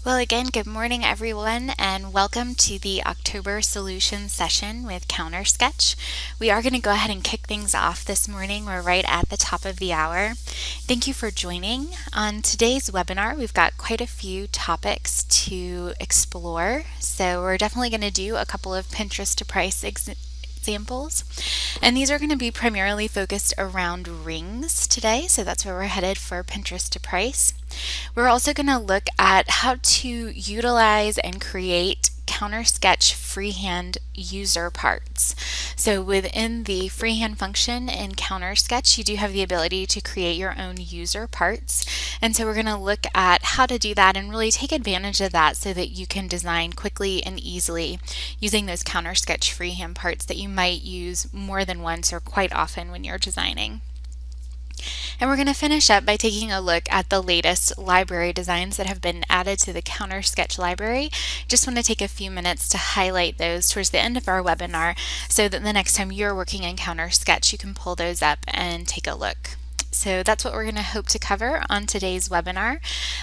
Well, again, good morning, everyone, and welcome to the October Solution session with CounterSketch. We are going to go ahead and kick things off this morning. We're right at the top of the hour. Thank you for joining. On today's webinar, we've got quite a few topics to explore. So we're definitely going to do a couple of Pinterest to price examples. And these are going to be primarily focused around rings today, so that's where we're headed for Pinterest to price. We're also going to look at how to utilize and create CounterSketch freehand user parts. So within the freehand function in CounterSketch, you do have the ability to create your own user parts. And so we're going to look at how to do that and really take advantage of that so that you can design quickly and easily using those CounterSketch freehand parts that you might use more than once or quite often when you're designing. And we're going to finish up by taking a look at the latest library designs that have been added to the CounterSketch library. Just want to take a few minutes to highlight those towards the end of our webinar so that the next time you're working in CounterSketch, you can pull those up and take a look. So that's what we're going to hope to cover on today's webinar.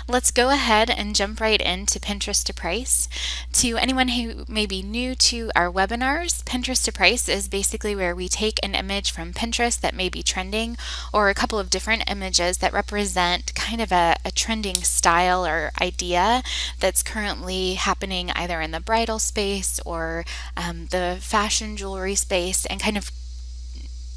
Let's go ahead and jump right into Pinterest to price. To anyone who may be new to our webinars, Pinterest to price is basically where we take an image from Pinterest that may be trending or a couple of different images that represent kind of a trending style or idea that's currently happening either in the bridal space or the fashion jewelry space, and kind of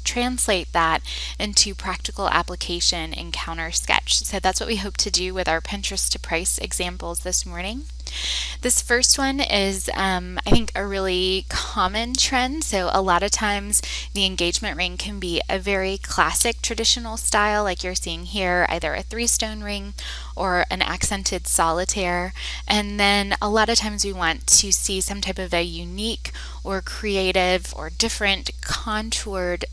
translate that into practical application in CounterSketch. So that's what we hope to do with our Pinterest to price examples this morning. This first one is, I think, a really common trend. So a lot of times the engagement ring can be a very classic traditional style like you're seeing here, either a 3-stone ring or an accented solitaire. And then a lot of times we want to see some type of a unique or creative or different contoured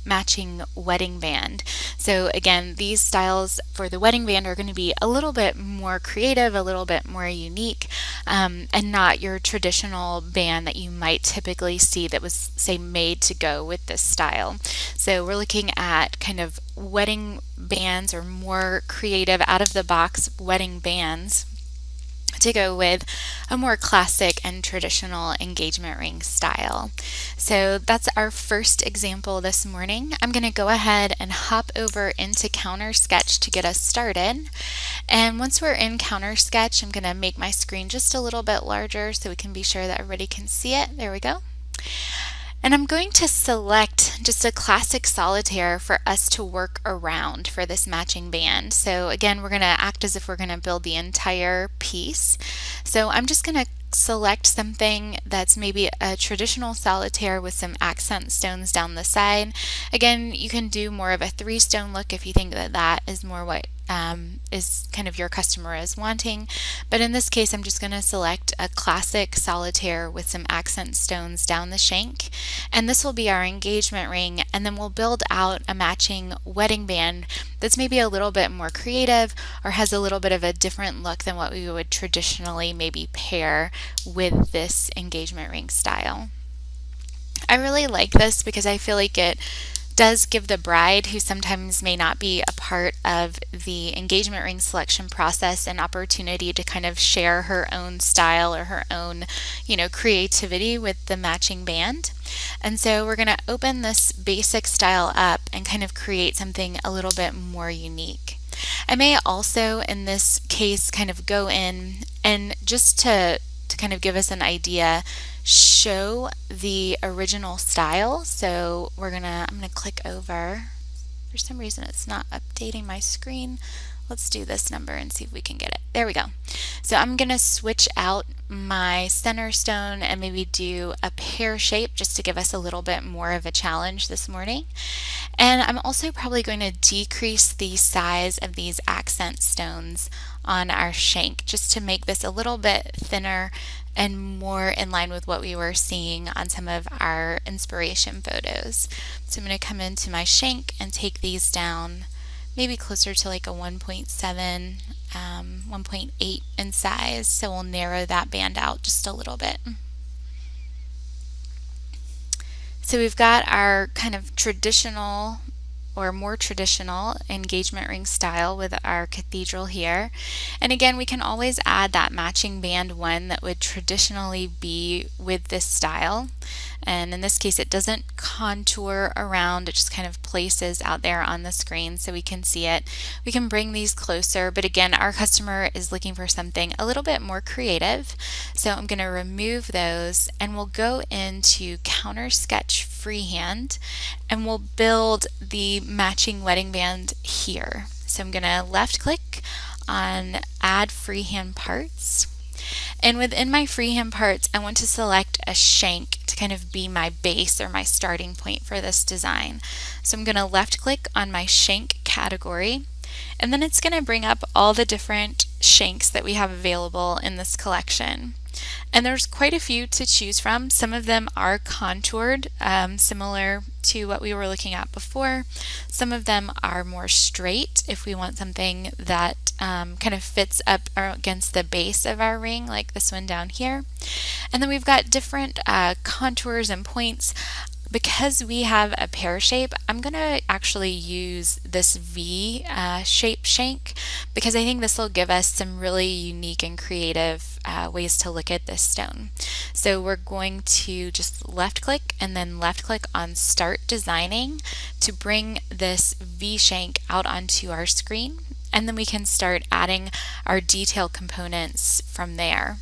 matching wedding band. So again, these styles for the wedding band are going to be a little bit more creative, a little bit more unique, and not your traditional band that you might typically see that was, say, made to go with this style. So we're looking at kind of wedding bands or more creative, out-of-the-box wedding bands to go with a more classic and traditional engagement ring style. So that's our first example this morning. I'm going to go ahead and hop over into CounterSketch to get us started. And once we're in CounterSketch, I'm going to make my screen just a little bit larger so we can be sure that everybody can see it. There we go. And I'm going to select just a classic solitaire for us to work around for this matching band. So again, we're going to act as if we're going to build the entire piece. So I'm just going to select something that's maybe a traditional solitaire with some accent stones down the side. Again, you can do more of a 3-stone look if you think that that is more what is kind of your customer is wanting. But in this case, I'm just going to select a classic solitaire with some accent stones down the shank. And this will be our engagement ring. And then we'll build out a matching wedding band that's maybe a little bit more creative or has a little bit of a different look than what we would traditionally maybe pair with this engagement ring style. I really like this because I feel like it does give the bride, who sometimes may not be a part of the engagement ring selection process, an opportunity to kind of share her own style or her own, creativity with the matching band. And so we're going to open this basic style up and kind of create something a little bit more unique. I may also, in this case, kind of go in and just to kind of give us an idea, show the original style. So I'm gonna click over. For some reason it's not updating my screen. Let's do this number and see if we can get it. There we go. So I'm gonna switch out my center stone and maybe do a pear shape just to give us a little bit more of a challenge this morning. And I'm also probably going to decrease the size of these accent stones on our shank just to make this a little bit thinner and more in line with what we were seeing on some of our inspiration photos. So I'm going to come into my shank and take these down maybe closer to like a 1.7, 1.8 in size. So we'll narrow that band out just a little bit. So we've got our kind of traditional or more traditional engagement ring style with our cathedral here. And again, we can always add that matching band one that would traditionally be with this style. And in this case, it doesn't contour around, it just kind of places out there on the screen so we can see it. We can bring these closer, but again, our customer is looking for something a little bit more creative. So I'm going to remove those and we'll go into CounterSketch Freehand and we'll build the matching wedding band here. So I'm going to left click on Add Freehand Parts. And within my freehand parts, I want to select a shank to kind of be my base or my starting point for this design. So I'm going to left click on my shank category, and then it's going to bring up all the different shanks that we have available in this collection. And there's quite a few to choose from. Some of them are contoured, similar to what we were looking at before. Some of them are more straight if we want something that kind of fits up against the base of our ring, like this one down here. And then we've got different contours and points. Because we have a pear shape, I'm going to actually use this V shape shank because I think this will give us some really unique and creative ways to look at this stone. So we're going to just left click and then left click on Start Designing to bring this V shank out onto our screen, and then we can start adding our detail components from there.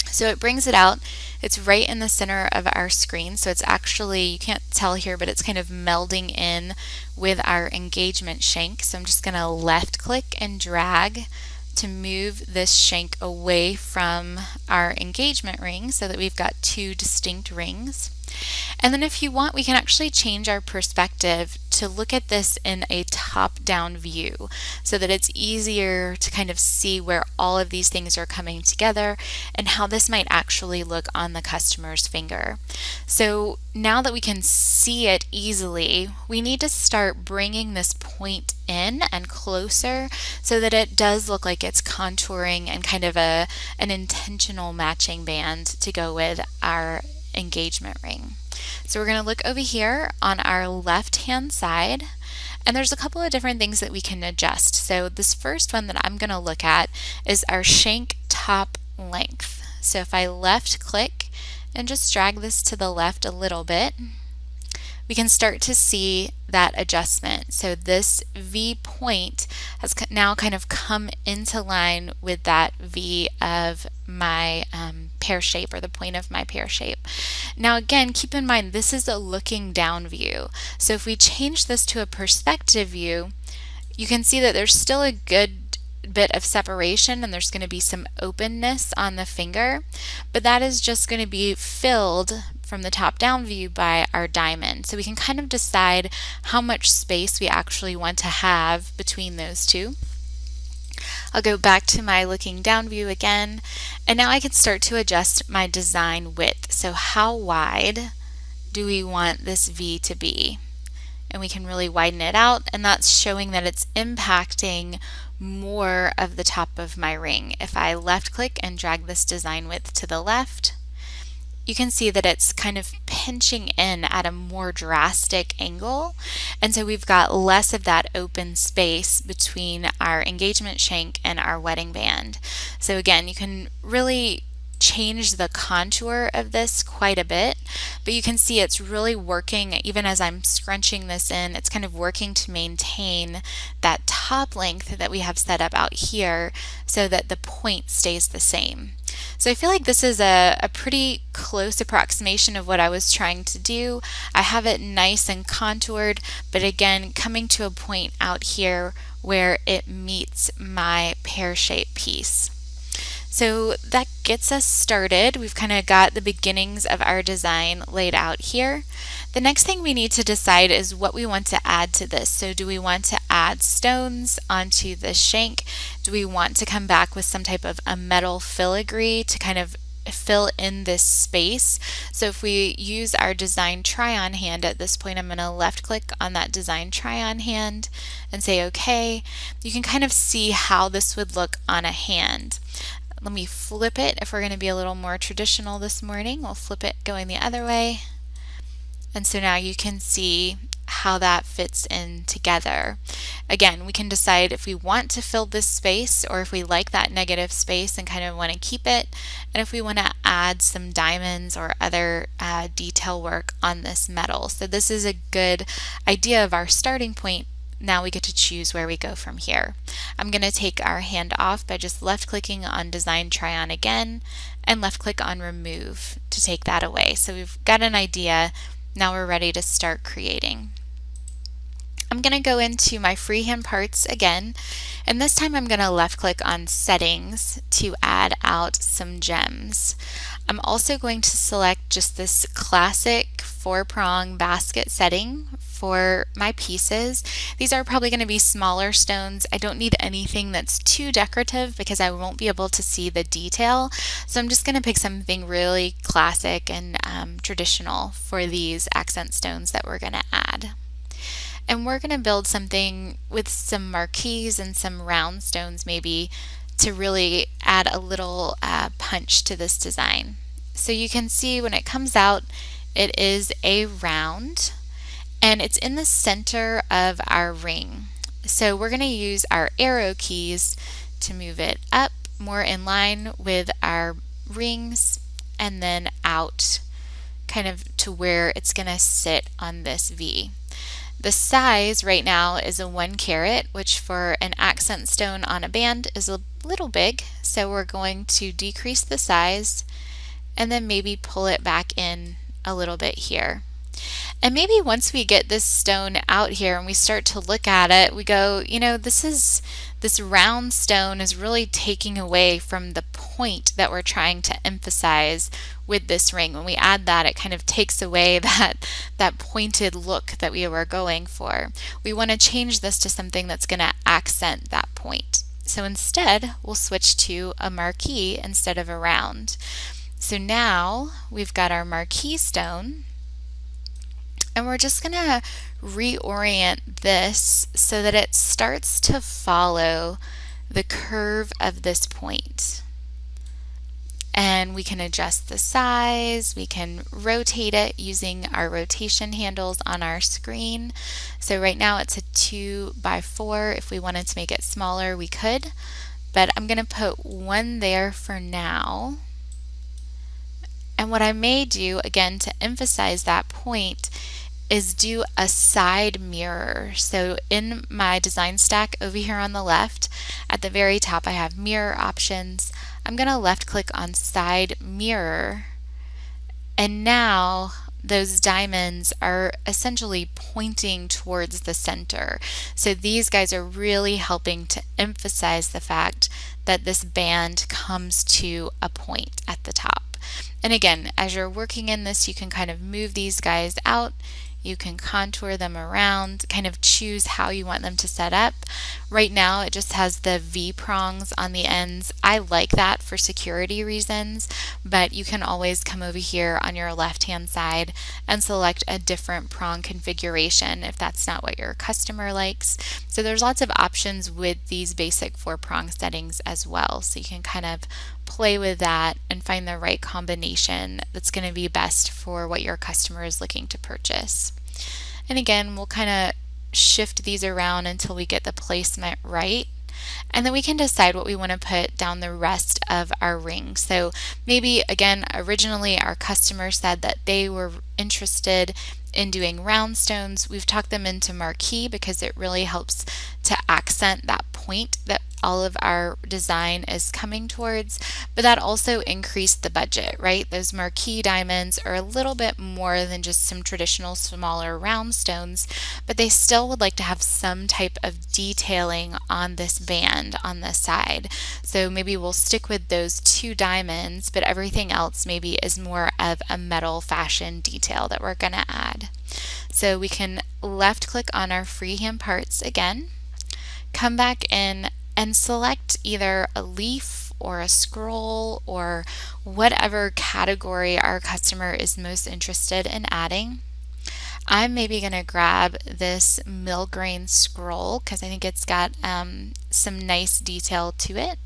So it brings it out. It's right in the center of our screen, so it's actually, you can't tell here, but it's kind of melding in with our engagement shank. So I'm just going to left click and drag to move this shank away from our engagement ring so that we've got two distinct rings. And then if you want, we can actually change our perspective to look at this in a top-down view so that it's easier to kind of see where all of these things are coming together and how this might actually look on the customer's finger. So now that we can see it easily, we need to start bringing this point in and closer so that it does look like it's contouring and kind of an intentional matching band to go with our engagement ring. So we're going to look over here on our left hand side, and there's a couple of different things that we can adjust. So this first one that I'm going to look at is our shank top length. So if I left click and just drag this to the left a little bit, we can start to see that adjustment. So this V point has now kind of come into line with that V of my pear shape, or the point of my pear shape. Now again, keep in mind this is a looking down view. So if we change this to a perspective view, you can see that there's still a good bit of separation and there's going to be some openness on the finger, but that is just going to be filled from the top down view by our diamond. So we can kind of decide how much space we actually want to have between those two. I'll go back to my looking down view again, and now I can start to adjust my design width. So how wide do we want this V to be? And we can really widen it out, and that's showing that it's impacting more of the top of my ring. If I left click and drag this design width to the left, you can see that it's kind of pinching in at a more drastic angle, and so we've got less of that open space between our engagement shank and our wedding band. So again, you can really change the contour of this quite a bit, but you can see it's really working. Even as I'm scrunching this in, it's kind of working to maintain that top length that we have set up out here so that the point stays the same. So I feel like this is a pretty close approximation of what I was trying to do. I have it nice and contoured, but again, coming to a point out here where it meets my pear-shaped piece. So that gets us started. We've kind of got the beginnings of our design laid out here. The next thing we need to decide is what we want to add to this. So do we want to add stones onto the shank? Do we want to come back with some type of a metal filigree to kind of fill in this space? So if we use our design try-on hand at this point, I'm going to left click on that design try-on hand and say OK. You can kind of see how this would look on a hand. Let me flip it. If we're going to be a little more traditional this morning, we'll flip it going the other way. And so now you can see how that fits in together. Again, we can decide if we want to fill this space or if we like that negative space and kind of want to keep it, and if we want to add some diamonds or other detail work on this metal. So this is a good idea of our starting point. Now we get to choose where we go from here. I'm going to take our hand off by just left clicking on Design Try On again and left click on Remove to take that away. So we've got an idea. Now we're ready to start creating. I'm going to go into my freehand parts again, and this time I'm going to left click on Settings to add out some gems. I'm also going to select just this classic 4-prong basket setting for my pieces. These are probably going to be smaller stones. I don't need anything that's too decorative because I won't be able to see the detail. So I'm just going to pick something really classic and traditional for these accent stones that we're going to add. And we're going to build something with some marquees and some round stones maybe to really add a little punch to this design. So you can see when it comes out, it is a round and it's in the center of our ring. So we're going to use our arrow keys to move it up more in line with our rings and then out kind of to where it's going to sit on this V. The size right now is a 1 carat, which for an accent stone on a band is a little big. So we're going to decrease the size and then maybe pull it back in a little bit here. And maybe once we get this stone out here and we start to look at it, we go, you know, this round stone is really taking away from the point that we're trying to emphasize with this ring. When we add that, it kind of takes away that pointed look that we were going for. We want to change this to something that's going to accent that point. So instead, we'll switch to a marquee instead of a round. So now we've got our marquee stone. And we're just going to reorient this so that it starts to follow the curve of this point. And we can adjust the size, we can rotate it using our rotation handles on our screen. So right now it's a 2x4. If we wanted to make it smaller, we could. But I'm going to put 1 there for now. And what I may do, again, to emphasize that point, is do a side mirror. So in my design stack over here on the left, at the very top I have mirror options. I'm going to left click on side mirror, and now those diamonds are essentially pointing towards the center. So these guys are really helping to emphasize the fact that this band comes to a point at the top. And again, as you're working in this, you can kind of move these guys out. You can contour them around, kind of choose how you want them to set up. Right now it just has the V prongs on the ends. I like that for security reasons, but you can always come over here on your left hand side and select a different prong configuration if that's not what your customer likes. So there's lots of options with these basic 4-prong settings as well. So you can kind of play with that and find the right combination that's going to be best for what your customer is looking to purchase. And again, we'll kind of shift these around until we get the placement right. And then we can decide what we want to put down the rest of our ring. So maybe, again, originally our customer said that they were interested in doing round stones. We've talked them into marquee because it really helps to accent that point that all of our design is coming towards, but that also increased the budget, right? Those marquee diamonds are a little bit more than just some traditional smaller round stones, but they still would like to have some type of detailing on this band on the side. So maybe we'll stick with those 2 diamonds, but everything else maybe is more of a metal fashion detail that we're going to add. So we can left click on our freehand parts again, come back in and select either a leaf or a scroll or whatever category our customer is most interested in adding. I'm maybe going to grab this mill-grain scroll because I think it's got some nice detail to it.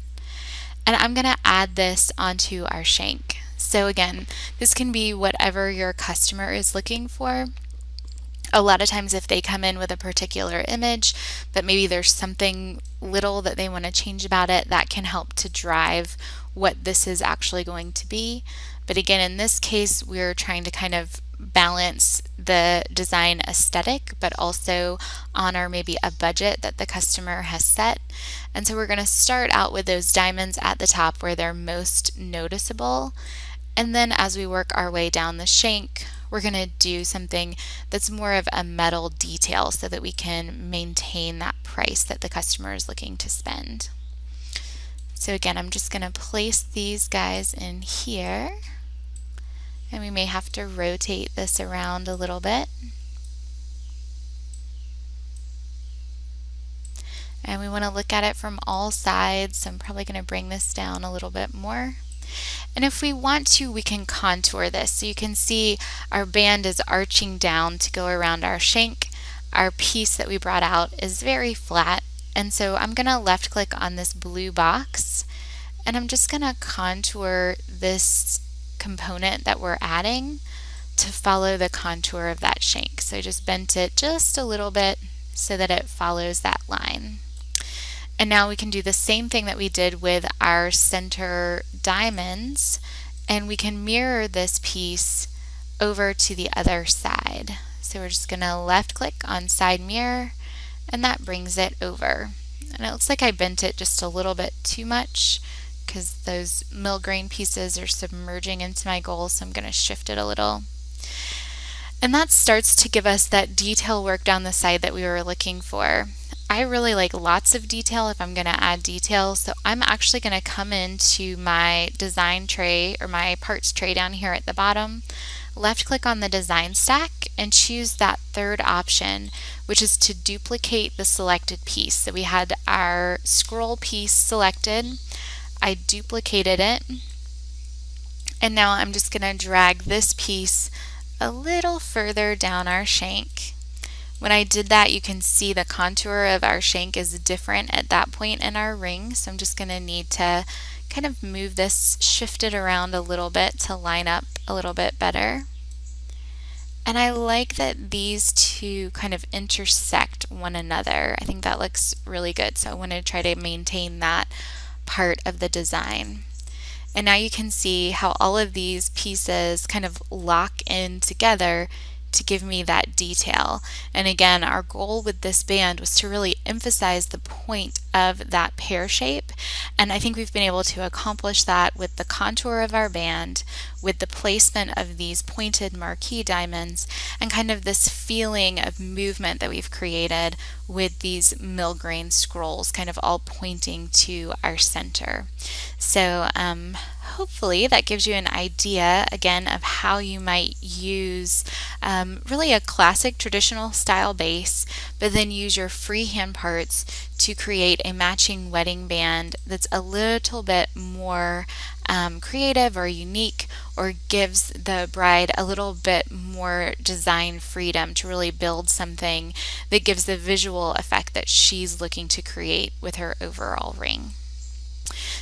And I'm going to add this onto our shank. So again, this can be whatever your customer is looking for. A lot of times if they come in with a particular image, but maybe there's something little that they want to change about it, that can help to drive what this is actually going to be. But again, in this case, we're trying to kind of balance the design aesthetic, but also honor maybe a budget that the customer has set. And so we're going to start out with those diamonds at the top where they're most noticeable. And then as we work our way down the shank, we're going to do something that's more of a metal detail so that we can maintain that price that the customer is looking to spend. So again, I'm just going to place these guys in here, and we may have to rotate this around a little bit. And we want to look at it from all sides, so I'm probably going to bring this down a little bit more. And if we want to, we can contour this. So you can see our band is arching down to go around our shank. Our piece that we brought out is very flat. And so I'm going to left click on this blue box, and I'm just going to contour this component that we're adding to follow the contour of that shank. So I just bent it just a little bit so that it follows that line. And now we can do the same thing that we did with our center diamonds, and we can mirror this piece over to the other side. So we're just going to left click on side mirror, and that brings it over. And it looks like I bent it just a little bit too much because those mill grain pieces are submerging into my goal, so I'm going to shift it a little. And that starts to give us that detail work down the side that we were looking for. I really like lots of detail if I'm going to add detail, so I'm actually going to come into my design tray or my parts tray down here at the bottom, left click on the design stack, and choose that third option, which is to duplicate the selected piece. So we had our scroll piece selected, I duplicated it, and now I'm just going to drag this piece a little further down our shank. When I did that, you can see the contour of our shank is different at that point in our ring, so I'm just going to need to kind of move this, shift it around a little bit to line up a little bit better. And I like that these two kind of intersect one another. I think that looks really good, so I want to try to maintain that part of the design. And now you can see how all of these pieces kind of lock in together to give me that detail. And again, our goal with this band was to really emphasize the point of that pear shape, and I think we've been able to accomplish that with the contour of our band, with the placement of these pointed marquee diamonds, and kind of this feeling of movement that we've created with these mill grain scrolls kind of all pointing to our center. So hopefully that gives you an idea again of how you might use really a classic traditional style base, but then use your freehand parts to create a matching wedding band that's a little bit more creative or unique, or gives the bride a little bit more design freedom to really build something that gives the visual effect that she's looking to create with her overall ring.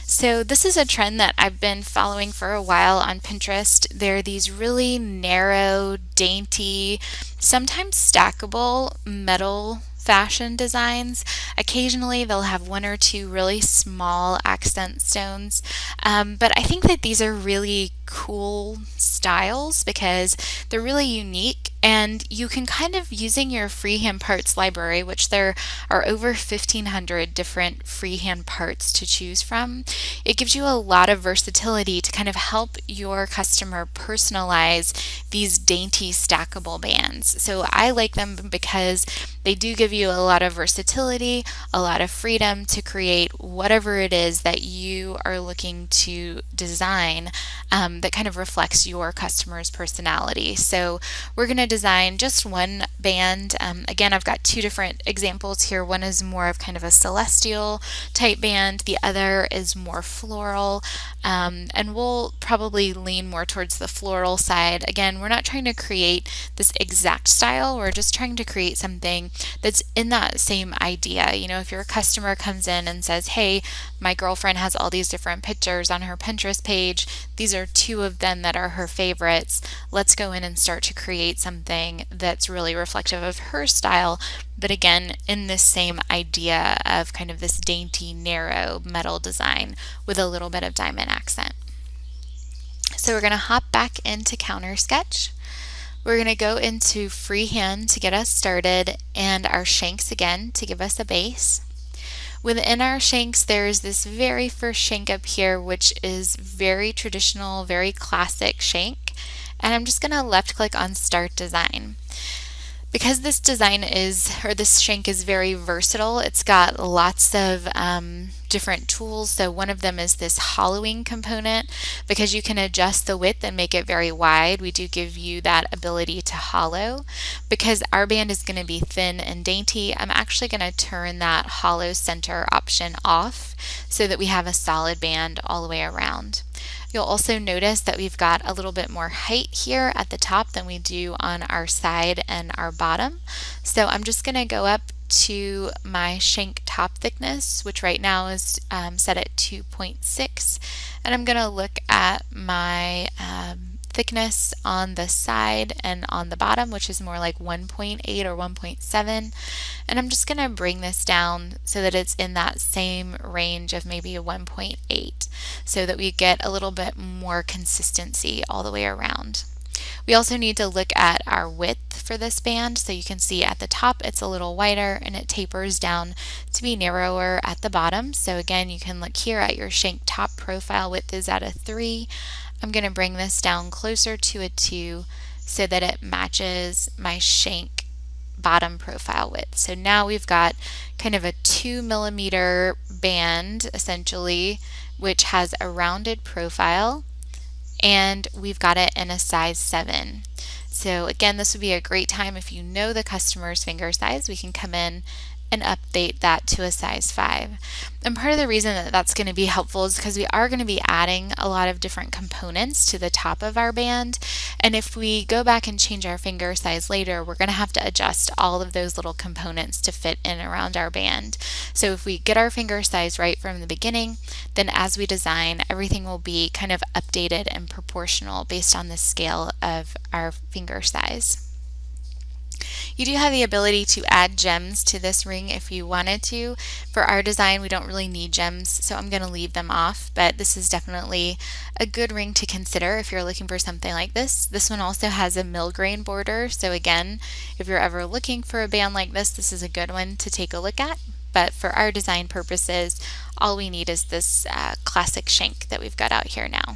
So this is a trend that I've been following for a while on Pinterest. There are these really narrow, dainty, sometimes stackable metal fashion designs. Occasionally they'll have one or two really small accent stones, but I think that these are really cool styles because they're really unique, and you can kind of, using your freehand parts library, which there are over 1,500 different freehand parts to choose from, it gives you a lot of versatility to kind of help your customer personalize these dainty stackable bands. So I like them because they do give you a lot of versatility, a lot of freedom to create whatever it is that you are looking to design that kind of reflects your customer's personality. So we're going to design just one band. Again, I've got two different examples here. One is more of kind of a celestial type band. The other is more floral, and we'll probably lean more towards the floral side. Again, we're not trying to create this exact style. We're just trying to create something that's in that same idea. You know, if your customer comes in and says, hey, my girlfriend has all these different pictures on her Pinterest page, these are two of them that are her favorites, let's go in and start to create something something that's really reflective of her style, but again, in this same idea of kind of this dainty, narrow metal design with a little bit of diamond accent. So we're going to hop back into CounterSketch. We're going to go into Freehand to get us started, and our shanks again to give us a base. Within our shanks, there's this very first shank up here, which is very traditional, very classic shank. And I'm just going to left click on Start Design. Because this design this shank is very versatile, it's got lots of different tools. So one of them is this hollowing component. Because you can adjust the width and make it very wide, we do give you that ability to hollow. Because our band is going to be thin and dainty, I'm actually going to turn that hollow center option off so that we have a solid band all the way around. You'll also notice that we've got a little bit more height here at the top than we do on our side and our bottom. So I'm just going to go up to my shank top thickness, which right now is set at 2.6, and I'm going to look at my thickness on the side and on the bottom, which is more like 1.8 or 1.7, and I'm just going to bring this down so that it's in that same range of maybe a 1.8, so that we get a little bit more consistency all the way around. We also need to look at our width for this band. So you can see at the top it's a little wider and it tapers down to be narrower at the bottom. So again, you can look here at your shank top profile width is at a 3. I'm going to bring this down closer to a 2 so that it matches my shank bottom profile width. So now we've got kind of a 2 millimeter band essentially, which has a rounded profile, and we've got it in a size 7. So again, this would be a great time if you know the customer's finger size. We can come in and update that to a size 5. And part of the reason that that's going to be helpful is because we are going to be adding a lot of different components to the top of our band. And if we go back and change our finger size later, we're going to have to adjust all of those little components to fit in around our band. So if we get our finger size right from the beginning, then as we design, everything will be kind of updated and proportional based on the scale of our finger size. You do have the ability to add gems to this ring if you wanted to. For our design, we don't really need gems, so I'm going to leave them off, but this is definitely a good ring to consider if you're looking for something like this. This one also has a mill-grain border, so again, if you're ever looking for a band like this is a good one to take a look at. But for our design purposes, all we need is this classic shank that we've got out here now.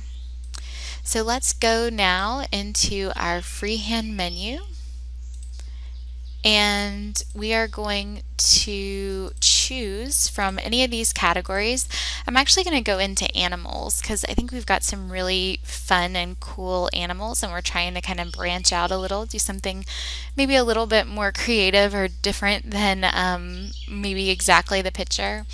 So let's go now into our freehand menu. And we are going to choose from any of these categories. I'm actually going to go into animals because I think we've got some really fun and cool animals, and we're trying to kind of branch out a little, do something maybe a little bit more creative or different than maybe exactly the picture.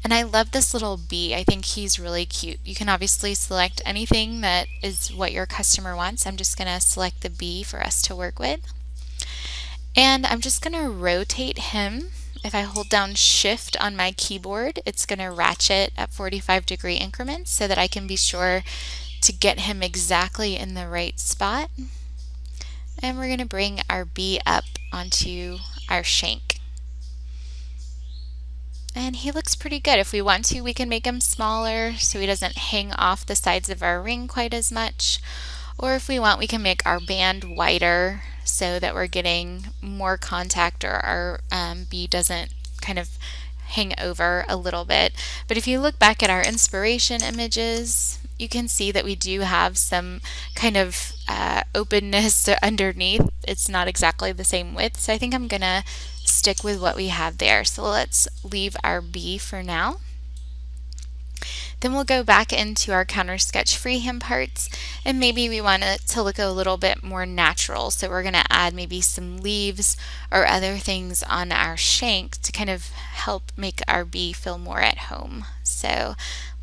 And I love this little bee. I think he's really cute. You can obviously select anything that is what your customer wants. I'm just going to select the bee for us to work with. And I'm just going to rotate him. If I hold down Shift on my keyboard, it's going to ratchet at 45-degree increments so that I can be sure to get him exactly in the right spot. And we're going to bring our bee up onto our shank. And he looks pretty good. If we want to, we can make him smaller so he doesn't hang off the sides of our ring quite as much. Or if we want, we can make our band wider so that we're getting more contact, or our bee doesn't kind of hang over a little bit. But if you look back at our inspiration images, you can see that we do have some kind of openness underneath. It's not exactly the same width, so I think I'm going to stick with what we have there. So let's leave our bee for now. Then we'll go back into our CounterSketch freehand parts, and maybe we want it to look a little bit more natural. So we're going to add maybe some leaves or other things on our shank to kind of help make our bee feel more at home. So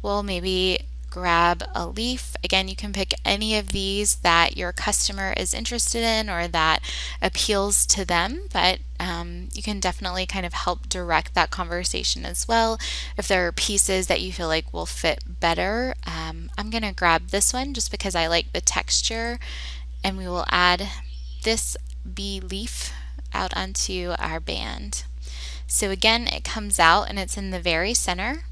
we'll maybe grab a leaf. Again, you can pick any of these that your customer is interested in or that appeals to them, but you can definitely kind of help direct that conversation as well. If there are pieces that you feel like will fit better, I'm going to grab this one just because I like the texture, and we will add this bee leaf out onto our band. So again, it comes out and it's in the very center.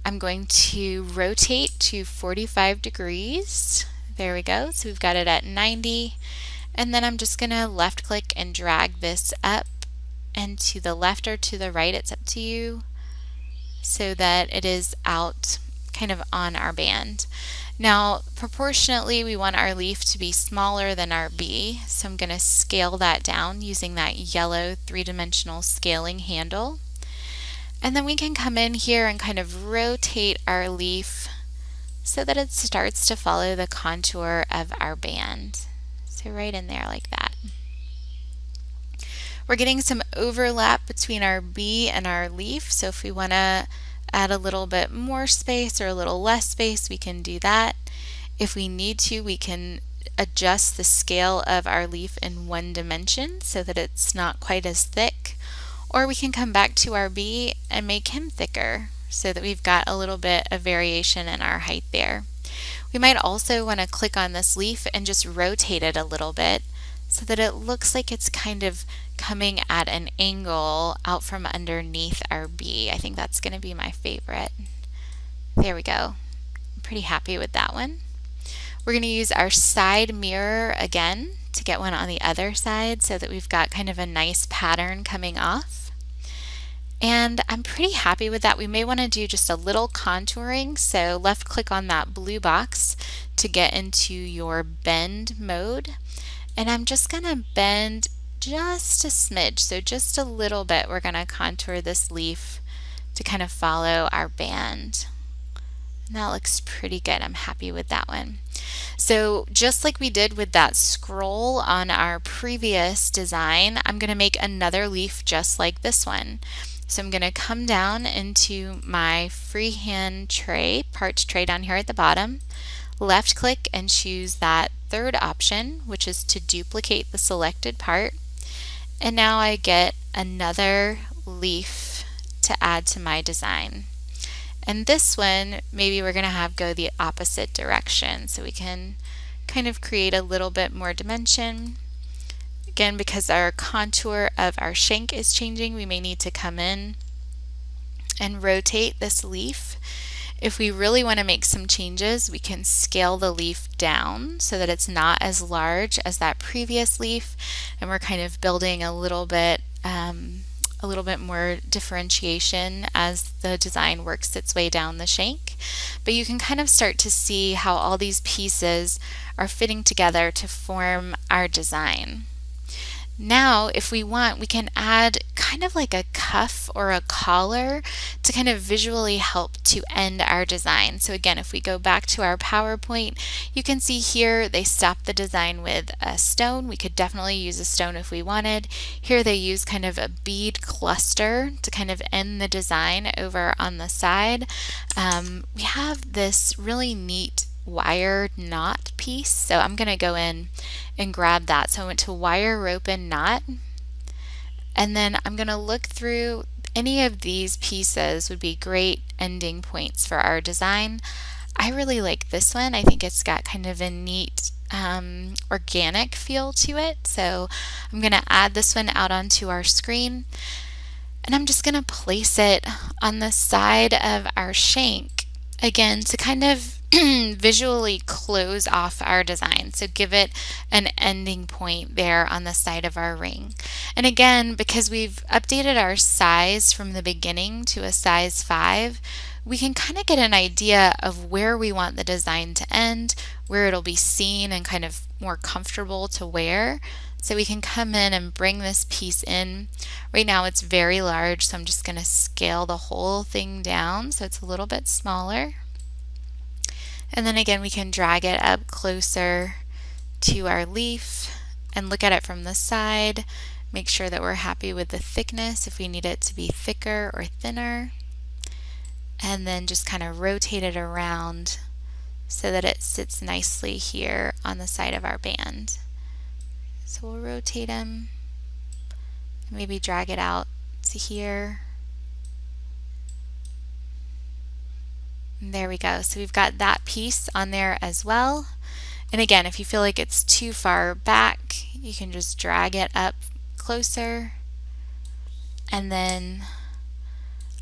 I'm going to rotate to 45 degrees. There we go. So we've got it at 90. And then I'm just going to left click and drag this up and to the left or to the right, it's up to you, so that it is out kind of on our band. Now, proportionately, we want our leaf to be smaller than our bee, so I'm going to scale that down using that yellow three-dimensional scaling handle. And then we can come in here and kind of rotate our leaf so that it starts to follow the contour of our band. So right in there like that. We're getting some overlap between our bee and our leaf, so if we want to add a little bit more space or a little less space, we can do that. If we need to, we can adjust the scale of our leaf in one dimension so that it's not quite as thick, or we can come back to our bee and make him thicker so that we've got a little bit of variation in our height there. We might also want to click on this leaf and just rotate it a little bit so that it looks like it's kind of coming at an angle out from underneath our bee. I think that's going to be my favorite. There we go. I'm pretty happy with that one. We're going to use our side mirror again to get one on the other side so that we've got kind of a nice pattern coming off. And I'm pretty happy with that. We may want to do just a little contouring, so left click on that blue box to get into your bend mode. And I'm just going to bend just a smidge, so just a little bit. We're going to contour this leaf to kind of follow our band. And that looks pretty good. I'm happy with that one. So just like we did with that scroll on our previous design, I'm going to make another leaf just like this one. So I'm going to come down into my freehand tray, parts tray down here at the bottom, left click and choose that third option, which is to duplicate the selected part. And now I get another leaf to add to my design. And this one, maybe we're going to have go the opposite direction, so we can kind of create a little bit more dimension. Again, because our contour of our shank is changing, we may need to come in and rotate this leaf. If we really want to make some changes, we can scale the leaf down so that it's not as large as that previous leaf, and we're kind of building a little bit more differentiation as the design works its way down the shank. But you can kind of start to see how all these pieces are fitting together to form our design. Now, if we want, we can add kind of like a cuff or a collar to kind of visually help to end our design. So again, if we go back to our PowerPoint, you can see here they stopped the design with a stone. We could definitely use a stone if we wanted. Here they use kind of a bead cluster to kind of end the design over on the side. We have this really neat wire knot piece, so I'm going to go in and grab that. So I went to wire, rope, and knot, and then I'm going to look through any of these pieces would be great ending points for our design. I really like this one. I think it's got kind of a neat organic feel to it, so I'm going to add this one out onto our screen, and I'm just going to place it on the side of our shank again to kind of visually close off our design, so give it an ending point there on the side of our ring. And again, because we've updated our size from the beginning to a size 5, we can kind of get an idea of where we want the design to end, where it'll be seen and kind of more comfortable to wear. So we can come in and bring this piece in. Right now it's very large, so I'm just going to scale the whole thing down so it's a little bit smaller. And then again, we can drag it up closer to our leaf and look at it from the side. Make sure that we're happy with the thickness, if we need it to be thicker or thinner. And then just kind of rotate it around so that it sits nicely here on the side of our band. So we'll rotate them, maybe drag it out to here. And there we go. So we've got that piece on there as well. And again, if you feel like it's too far back, you can just drag it up closer, and then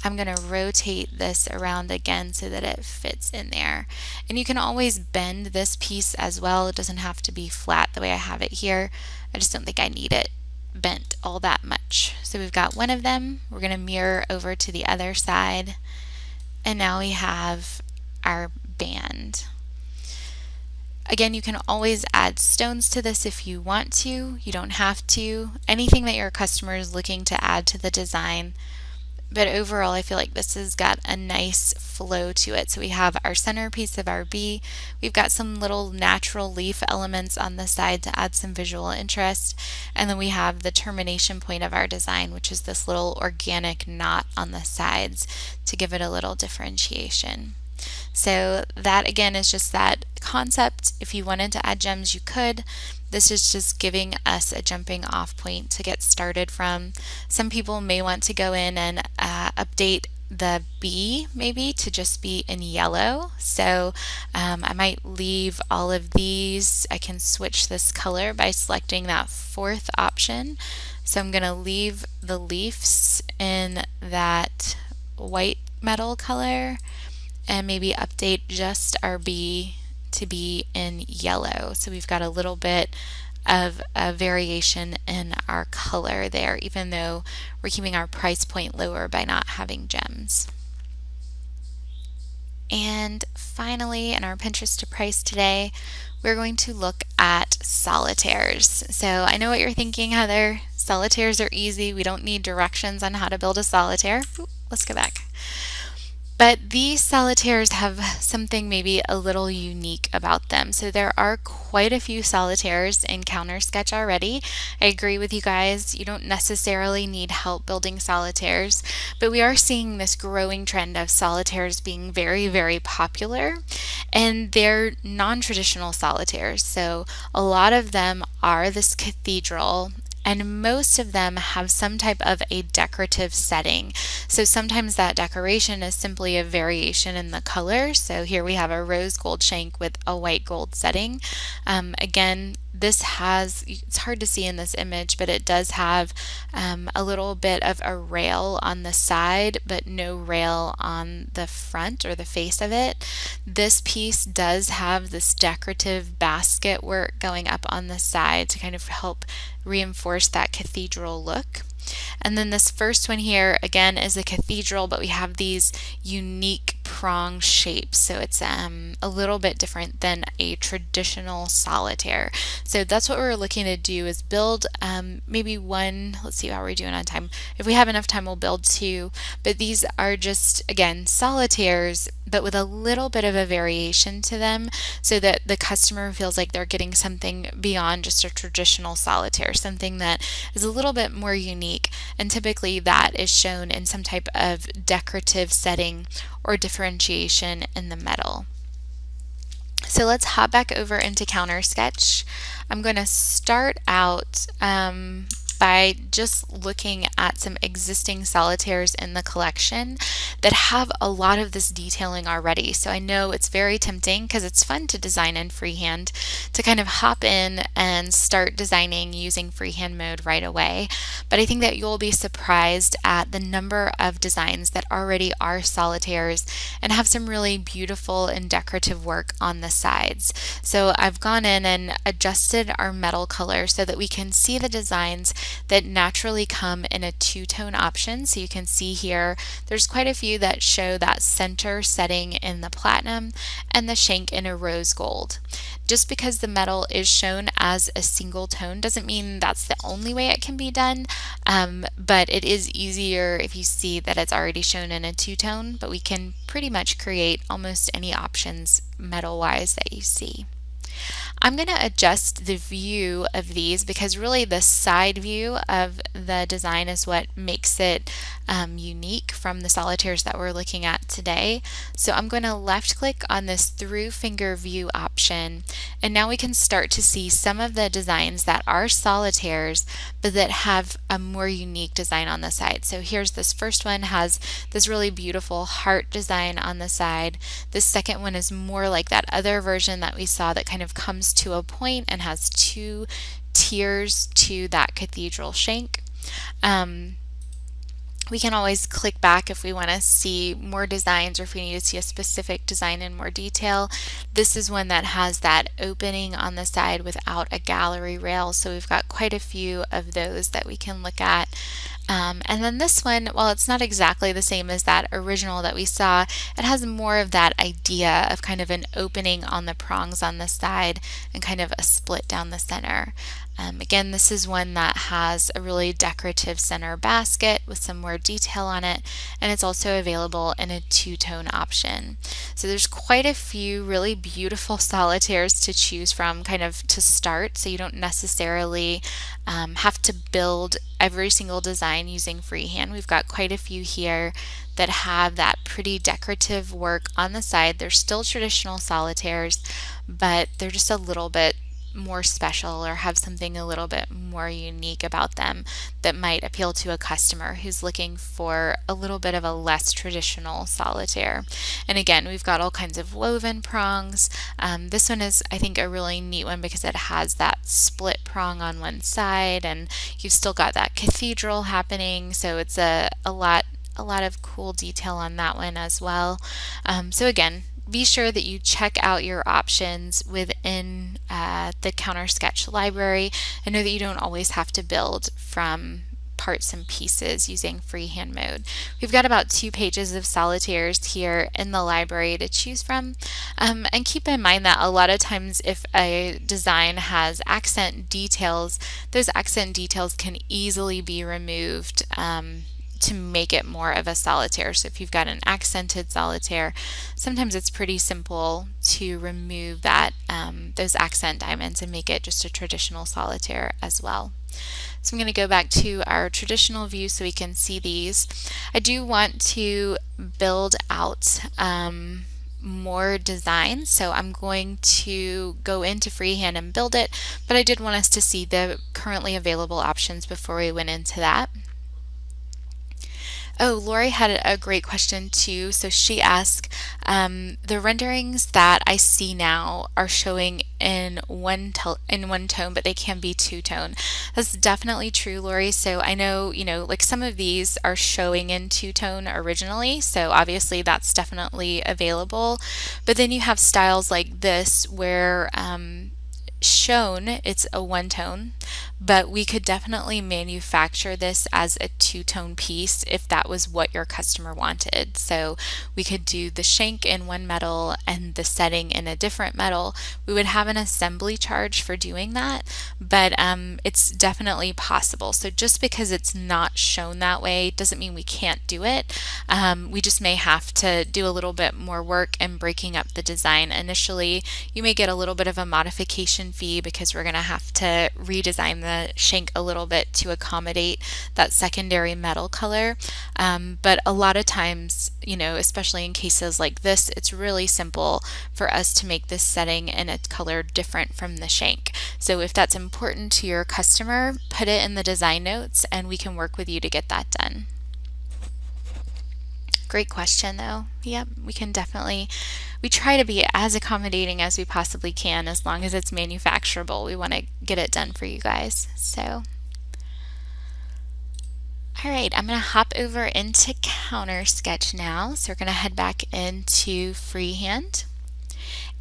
I'm going to rotate this around again so that it fits in there. And you can always bend this piece as well. It doesn't have to be flat the way I have it here. I just don't think I need it bent all that much. So we've got one of them. We're going to mirror over to the other side. And now we have our band. Again, you can always add stones to this if you want to. You don't have to. Anything that your customer is looking to add to the design. But overall, I feel like this has got a nice flow to it. So we have our centerpiece of our bee. We've got some little natural leaf elements on the side to add some visual interest. And then we have the termination point of our design, which is this little organic knot on the sides to give it a little differentiation. So that again is just that concept. If you wanted to add gems, you could. This is just giving us a jumping off point to get started from. Some people may want to go in and update the B maybe to just be in yellow. So I might leave all of these. I can switch this color by selecting that fourth option. So I'm going to leave the leaves in that white metal color and maybe update just our B to be in yellow. So we've got a little bit of a variation in our color there, even though we're keeping our price point lower by not having gems. And finally, in our Pinterest to price today, we're going to look at solitaires. So I know what you're thinking, Heather. Solitaires are easy. We don't need directions on how to build a solitaire. Ooh, let's go back. But these solitaires have something maybe a little unique about them. So there are quite a few solitaires in CounterSketch already. I agree with you guys. You don't necessarily need help building solitaires, but we are seeing this growing trend of solitaires being very, very popular. And they're non-traditional solitaires. So a lot of them are this cathedral, and most of them have some type of a decorative setting. So sometimes that decoration is simply a variation in the color. So here we have a rose gold shank with a white gold setting. Again, this has, it's hard to see in this image, but it does have a little bit of a rail on the side, but no rail on the front or the face of it. This piece does have this decorative basket work going up on the side to kind of help reinforce that cathedral look. And then this first one here again is a cathedral, but we have these unique prong shapes. So it's a little bit different than a traditional solitaire. So that's what we're looking to do, is build maybe one. Let's see how we're doing on time. If we have enough time, we'll build two. But these are just, again, solitaires, but with a little bit of a variation to them so that the customer feels like they're getting something beyond just a traditional solitaire, something that is a little bit more unique. And typically that is shown in some type of decorative setting or differentiation in the metal. So let's hop back over into CounterSketch. I'm going to start out by just looking at some existing solitaires in the collection that have a lot of this detailing already. So I know it's very tempting, because it's fun to design in freehand, to kind of hop in and start designing using freehand mode right away. But I think that you'll be surprised at the number of designs that already are solitaires and have some really beautiful and decorative work on the sides. So I've gone in and adjusted our metal color so that we can see the designs that naturally come in a two-tone option. So you can see here there's quite a few that show that center setting in the platinum and the shank in a rose gold. Just because the metal is shown as a single tone doesn't mean that's the only way it can be done, but it is easier if you see that it's already shown in a two-tone, but we can pretty much create almost any options metal-wise that you see. I'm going to adjust the view of these, because really the side view of the design is what makes it unique from the solitaires that we're looking at today. So I'm going to left click on this through finger view option solution. And now we can start to see some of the designs that are solitaires, but that have a more unique design on the side. So here's this first one, has this really beautiful heart design on the side. This second one is more like that other version that we saw that kind of comes to a point and has two tiers to that cathedral shank. We can always click back if we want to see more designs or if we need to see a specific design in more detail. This is one that has that opening on the side without a gallery rail, so we've got quite a few of those that we can look at. And then this one, while it's not exactly the same as that original that we saw, it has more of that idea of kind of an opening on the prongs on the side and kind of a split down the center. Again, this is one that has a really decorative center basket with some more detail on it, and it's also available in a two-tone option. So there's quite a few really beautiful solitaires to choose from kind of to start, so you don't necessarily have to build every single design using freehand. We've got quite a few here that have that pretty decorative work on the side. They're still traditional solitaires, but they're just a little bit more special or have something a little bit more unique about them that might appeal to a customer who's looking for a little bit of a less traditional solitaire. And again, we've got all kinds of woven prongs. This one is, I think, a really neat one because it has that split prong on one side, and you've still got that cathedral happening, so it's a lot of cool detail on that one as well. So again, be sure that you check out your options within the CounterSketch library, and know that you don't always have to build from parts and pieces using freehand mode. We've got about 2 pages of solitaires here in the library to choose from, and keep in mind that a lot of times if a design has accent details, those accent details can easily be removed to make it more of a solitaire. So if you've got an accented solitaire, sometimes it's pretty simple to remove that those accent diamonds and make it just a traditional solitaire as well. So I'm going to go back to our traditional view so we can see these. I do want to build out more designs, so I'm going to go into freehand and build it, but I did want us to see the currently available options before we went into that. Oh, Lori had a great question too. So she asked, the renderings that I see now are showing in one tone, but they can be two-tone. That's definitely true, Lori. So I know, like some of these are showing in two-tone originally, so obviously that's definitely available. But then you have styles like this where shown it's a one-tone, but we could definitely manufacture this as a two-tone piece if that was what your customer wanted. So we could do the shank in one metal and the setting in a different metal. We would have an assembly charge for doing that, but it's definitely possible. So just because it's not shown that way doesn't mean we can't do it. We just may have to do a little bit more work in breaking up the design. Initially, you may get a little bit of a modification fee because we're going to have to redesign the shank a little bit to accommodate that secondary metal color. But a lot of times, especially in cases like this, it's really simple for us to make this setting in a color different from the shank. So if that's important to your customer, put it in the design notes and we can work with you to get that done. Great question though. Yep, we try to be as accommodating as we possibly can as long as it's manufacturable. We want to get it done for you guys. So, all right, I'm going to hop over into CounterSketch now. So we're going to head back into Freehand.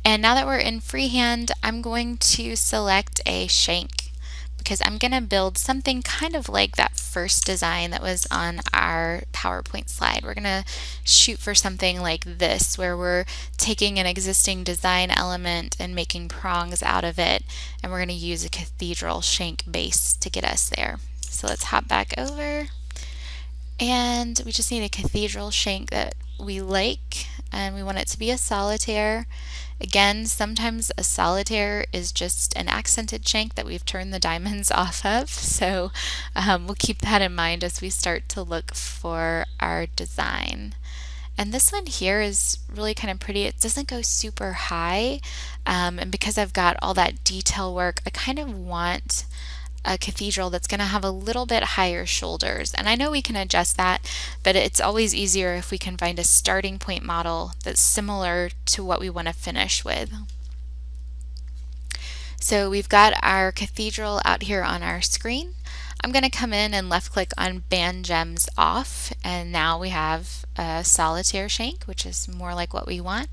And now that we're in Freehand, I'm going to select a shank because I'm going to build something kind of like that first design that was on our PowerPoint slide. We're going to shoot for something like this where we're taking an existing design element and making prongs out of it, and we're going to use a cathedral shank base to get us there. So let's hop back over, and we just need a cathedral shank that we like, and we want it to be a solitaire. Again, sometimes a solitaire is just an accented shank that we've turned the diamonds off of, so we'll keep that in mind as we start to look for our design. And this one here is really kind of pretty. It doesn't go super high, and because I've got all that detail work, I kind of want a cathedral that's going to have a little bit higher shoulders. And I know we can adjust that, but it's always easier if we can find a starting point model that's similar to what we want to finish with. So we've got our cathedral out here on our screen. I'm going to come in and left click on Band Gems Off, and now we have a solitaire shank, which is more like what we want.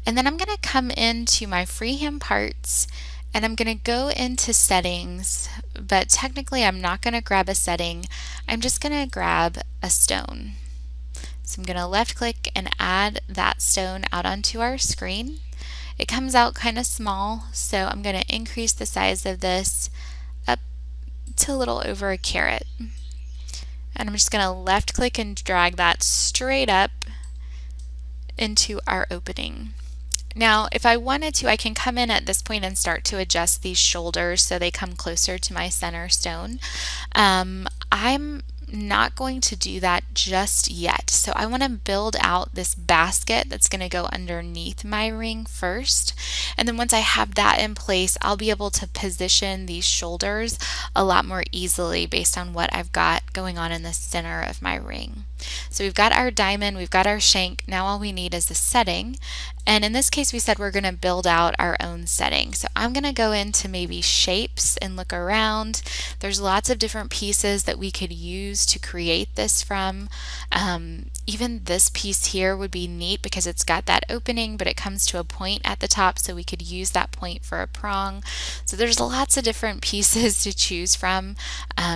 And then I'm going to come into my freehand parts, and I'm going to go into settings, but technically I'm not going to grab a setting. I'm just going to grab a stone. So I'm going to left click and add that stone out onto our screen. It comes out kind of small, so I'm going to increase the size of this up to a little over a carat. And I'm just going to left click and drag that straight up into our opening. Now, if I wanted to, I can come in at this point and start to adjust these shoulders so they come closer to my center stone. I'm not going to do that just yet. So I want to build out this basket that's going to go underneath my ring first. And then once I have that in place, I'll be able to position these shoulders a lot more easily based on what I've got going on in the center of my ring. So we've got our diamond, we've got our shank. Now all we need is a setting. And in this case, we said we're going to build out our own setting. So I'm going to go into maybe shapes and look around. There's lots of different pieces that we could use to create this from. Even this piece here would be neat because it's got that opening, but it comes to a point at the top, so we could use that point for a prong. So there's lots of different pieces to choose from.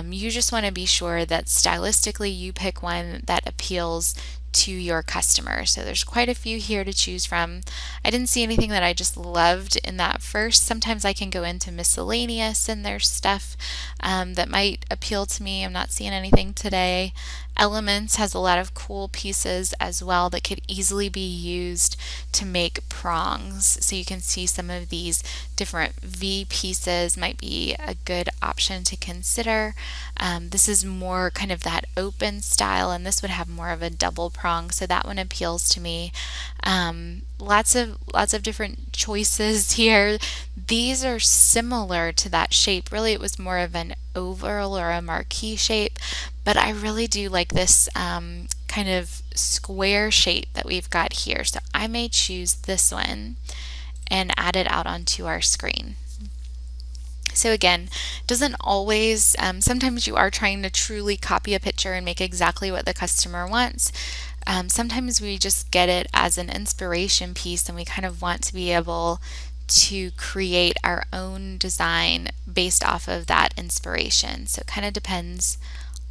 You just want to be sure that stylistically you pick one that appeals to your customer. So there's quite a few here to choose from. I didn't see anything that I just loved in that first. Sometimes I can go into miscellaneous and there's stuff that might appeal to me. I'm not seeing anything today. Elements has a lot of cool pieces as well that could easily be used to make prongs. So you can see some of these different V pieces might be a good option to consider. This is more kind of that open style, and this would have more of a double prong, so that one appeals to me. Lots of different choices here. These are similar to that shape. Really, it was more of an oval or a marquee shape, but I really do like this kind of square shape that we've got here. So I may choose this one and add it out onto our screen. So again, doesn't always, sometimes you are trying to truly copy a picture and make exactly what the customer wants. Sometimes we just get it as an inspiration piece and we kind of want to be able to create our own design based off of that inspiration. So it kind of depends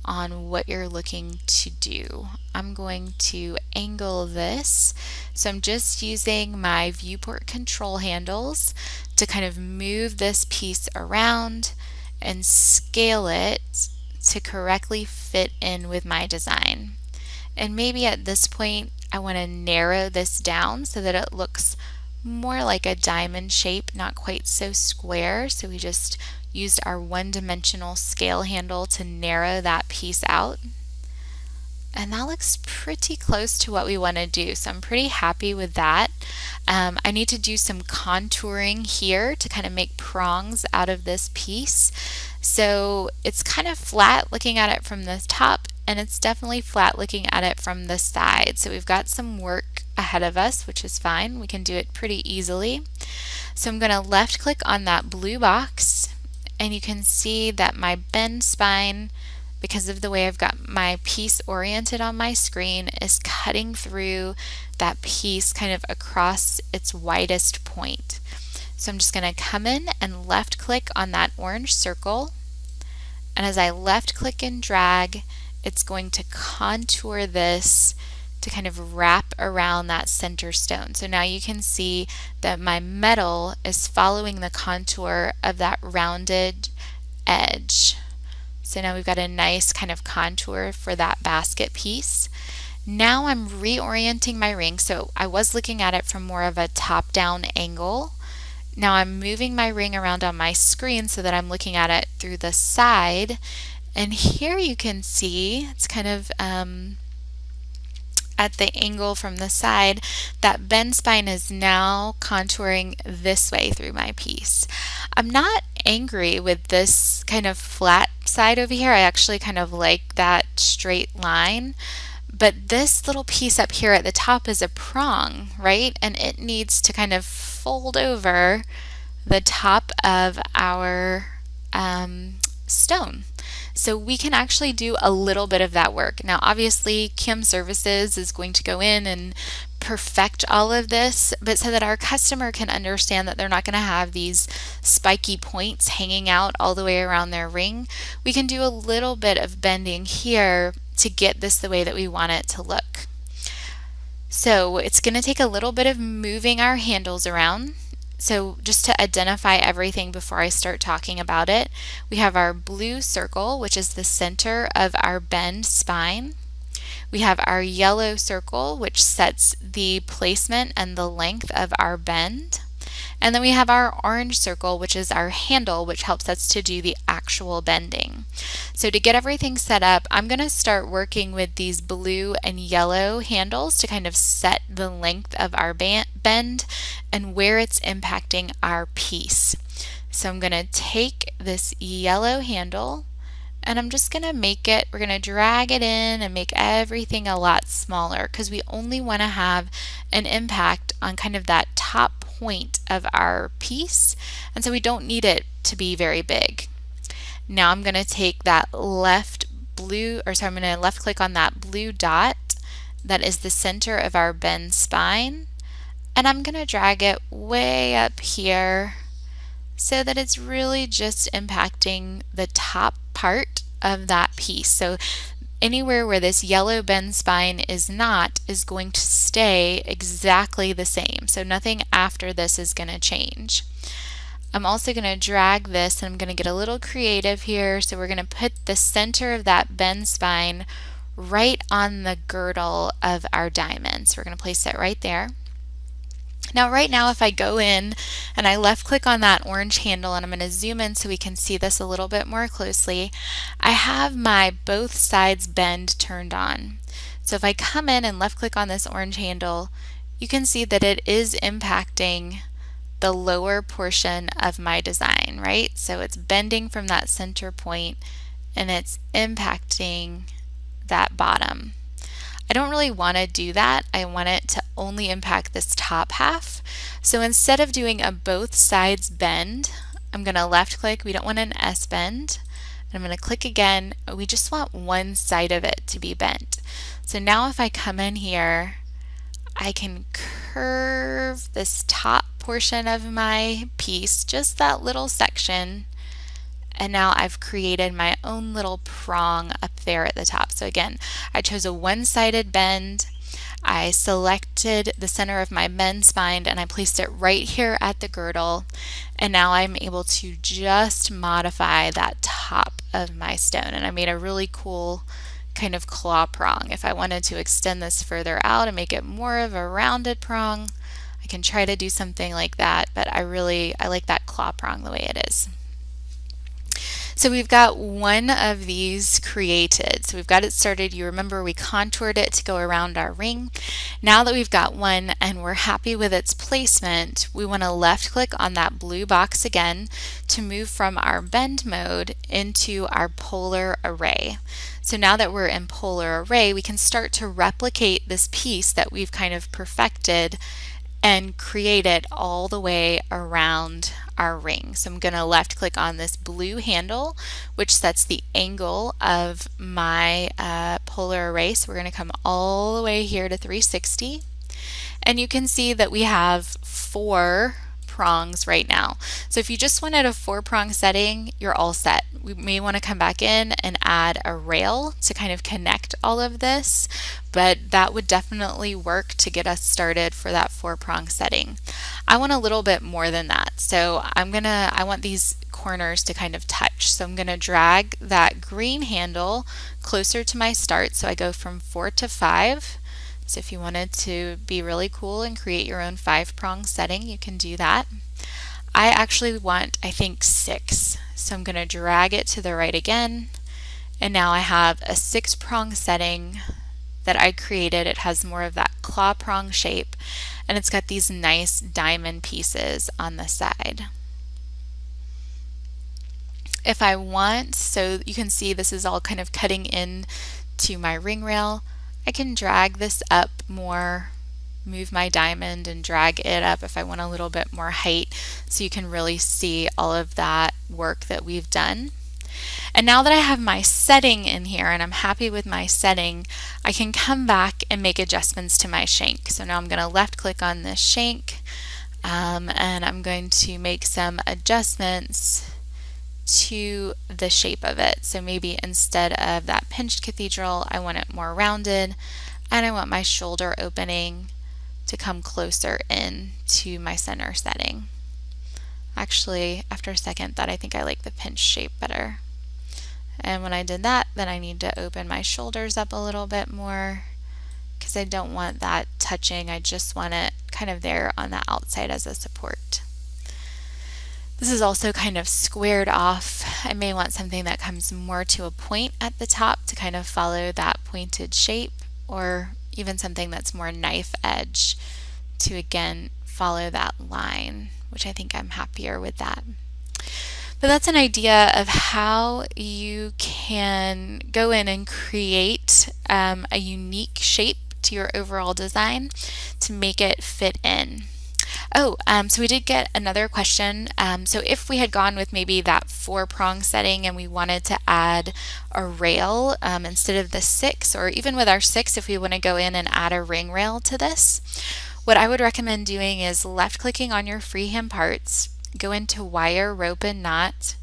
on what you're looking to do. I'm going to angle this. So I'm just using my viewport control handles to kind of move this piece around and scale it to correctly fit in with my design. And maybe at this point I want to narrow this down so that it looks more like a diamond shape, not quite so square. So we just used our one-dimensional scale handle to narrow that piece out. And that looks pretty close to what we want to do. So I'm pretty happy with that. I need to do some contouring here to kind of make prongs out of this piece. So it's kind of flat looking at it from the top, and it's definitely flat looking at it from the side. So we've got some work ahead of us, which is fine. We can do it pretty easily. So I'm going to left click on that blue box, and you can see that my bend spine, because of the way I've got my piece oriented on my screen, is cutting through that piece kind of across its widest point. So I'm just going to come in and left click on that orange circle, and as I left click and drag, it's going to contour this to kind of wrap around that center stone. So now you can see that my metal is following the contour of that rounded edge. So now we've got a nice kind of contour for that basket piece. Now I'm reorienting my ring. So I was looking at it from more of a top-down angle. Now I'm moving my ring around on my screen so that I'm looking at it through the side. And here you can see it's kind of at the angle from the side, that bend spine is now contouring this way through my piece. I'm not angry with this kind of flat side over here. I actually kind of like that straight line. But this little piece up here at the top is a prong, right? And it needs to kind of fold over the top of our stone. So we can actually do a little bit of that work. Now obviously CAM Services is going to go in and perfect all of this, but so that our customer can understand that they're not going to have these spiky points hanging out all the way around their ring, we can do a little bit of bending here to get this the way that we want it to look. So it's going to take a little bit of moving our handles around. So just to identify everything before I start talking about it, we have our blue circle, which is the center of our bend spine. We have our yellow circle, which sets the placement and the length of our bend. And then we have our orange circle, which is our handle, which helps us to do the actual bending. So to get everything set up, I'm going to start working with these blue and yellow handles to kind of set the length of our bend and where it's impacting our piece. So I'm going to take this yellow handle and I'm just going to make it, we're going to drag it in and make everything a lot smaller because we only want to have an impact on kind of that top point of our piece, and so we don't need it to be very big. Now I'm going to take that I'm going to left click on that blue dot that is the center of our bend spine, and I'm going to drag it way up here so that it's really just impacting the top part of that piece. So anywhere where this yellow bend spine is not is going to stay exactly the same. So nothing after this is going to change. I'm also going to drag this and I'm going to get a little creative here. So we're going to put the center of that bend spine right on the girdle of our diamond. So we're going to place it right there. Now right now if I go in and I left click on that orange handle, and I'm going to zoom in so we can see this a little bit more closely, I have my both sides bend turned on. So if I come in and left click on this orange handle, you can see that it is impacting the lower portion of my design, right? So it's bending from that center point and it's impacting that bottom. I don't really want to do that. I want it to only impact this top half. So instead of doing a both sides bend, I'm going to left click. We don't want an S bend. And I'm going to click again. We just want one side of it to be bent. So now if I come in here, I can curve this top portion of my piece, just that little section. And now I've created my own little prong up there at the top. So again, I chose a one-sided bend. I selected the center of my bend spine and I placed it right here at the girdle. And now I'm able to just modify that top of my stone. And I made a really cool kind of claw prong. If I wanted to extend this further out and make it more of a rounded prong, I can try to do something like that, but I like that claw prong the way it is. So we've got one of these created. So we've got it started. You remember we contoured it to go around our ring. Now that we've got one and we're happy with its placement, we want to left click on that blue box again to move from our bend mode into our polar array. So now that we're in polar array, we can start to replicate this piece that we've kind of perfected and create it all the way around our ring. So I'm going to left click on this blue handle, which sets the angle of my polar array. So we're going to come all the way here to 360. And you can see that we have 4 prongs right now. So if you just wanted a 4-prong setting, you're all set. We may want to come back in and add a rail to kind of connect all of this, but that would definitely work to get us started for that 4-prong setting. I want a little bit more than that. So I want these corners to kind of touch. So I'm going to drag that green handle closer to my start. So I go from 4 to 5. So if you wanted to be really cool and create your own 5-prong setting, you can do that. I actually want, I think, 6. So I'm going to drag it to the right again. And now I have a 6-prong setting that I created. It has more of that claw prong shape, and it's got these nice diamond pieces on the side. If I want, so you can see this is all kind of cutting in to my ring rail, I can drag this up more, move my diamond and drag it up if I want a little bit more height, so you can really see all of that work that we've done. And now that I have my setting in here and I'm happy with my setting, I can come back and make adjustments to my shank. So now I'm going to left click on this shank, and I'm going to make some adjustments to the shape of it. So maybe instead of that pinched cathedral, I want it more rounded, and I want my shoulder opening to come closer in to my center setting. Actually, after a second thought, I think I like the pinched shape better. And when I did that, then I need to open my shoulders up a little bit more because I don't want that touching. I just want it kind of there on the outside as a support. This is also kind of squared off. I may want something that comes more to a point at the top to kind of follow that pointed shape, or even something that's more knife edge to again follow that line, which I think I'm happier with that. But that's an idea of how you can go in and create a unique shape to your overall design to make it fit in. So we did get another question. So if we had gone with maybe that 4-prong setting and we wanted to add a rail instead of the 6, or even with our 6, if we want to go in and add a ring rail to this, what I would recommend doing is left clicking on your freehand parts, go into wire, rope, and knot,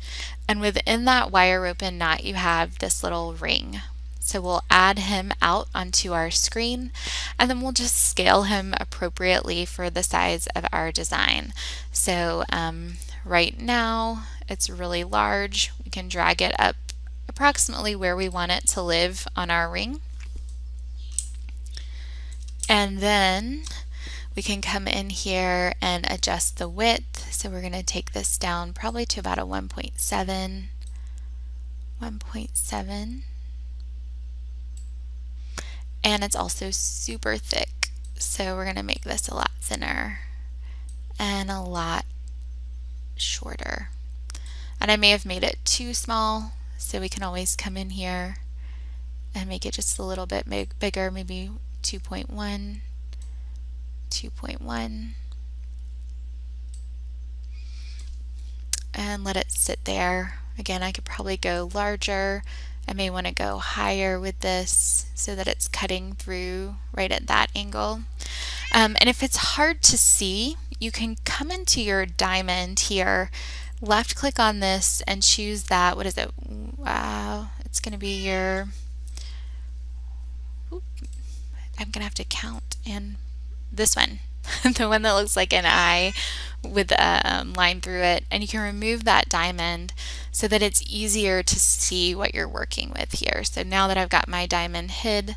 and within that wire, rope, and knot you have this little ring. So we'll add him out onto our screen, and then we'll just scale him appropriately for the size of our design. So right now it's really large. We can drag it up approximately where we want it to live on our ring. And then we can come in here and adjust the width. So we're going to take this down probably to about a 1.7. And it's also super thick, so we're going to make this a lot thinner and a lot shorter. And I may have made it too small, so we can always come in here and make it just a little bit bigger, maybe 2.1, 2.1, and let it sit there. Again, I could probably go larger. I may want to go higher with this so that it's cutting through right at that angle. And if it's hard to see, you can come into your diamond here, left click on this and choose that, what is it? Wow, it's going to be your, I'm going to have to count, and this one, the one that looks like an eye with a line through it, and you can remove that diamond so that it's easier to see what you're working with here. So now that I've got my diamond hid,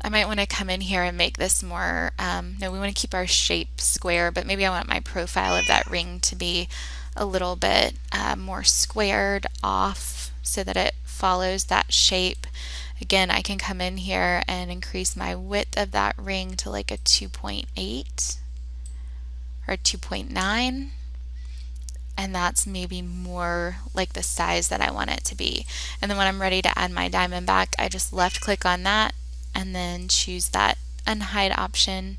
I might want to come in here and make this more, no, we want to keep our shape square, but maybe I want my profile of that ring to be a little bit more squared off so that it follows that shape. Again, I can come in here and increase my width of that ring to like a 2.8 or 2.9, and that's maybe more like the size that I want it to be. And then when I'm ready to add my diamond back, I just left click on that and then choose that unhide option,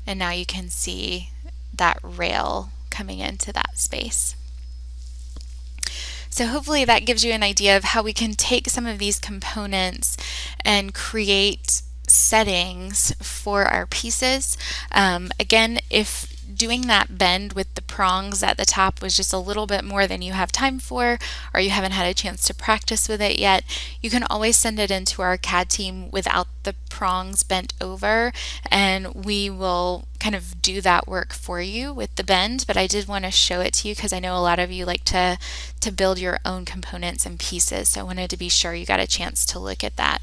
and now you can see that rail coming into that space. So hopefully that gives you an idea of how we can take some of these components and create settings for our pieces. Again, if doing that bend with the prongs at the top was just a little bit more than you have time for, or you haven't had a chance to practice with it yet, you can always send it into our CAD team without the prongs bent over, and we will kind of do that work for you with the bend. But I did want to show it to you because I know a lot of you like to build your own components and pieces, so I wanted to be sure you got a chance to look at that.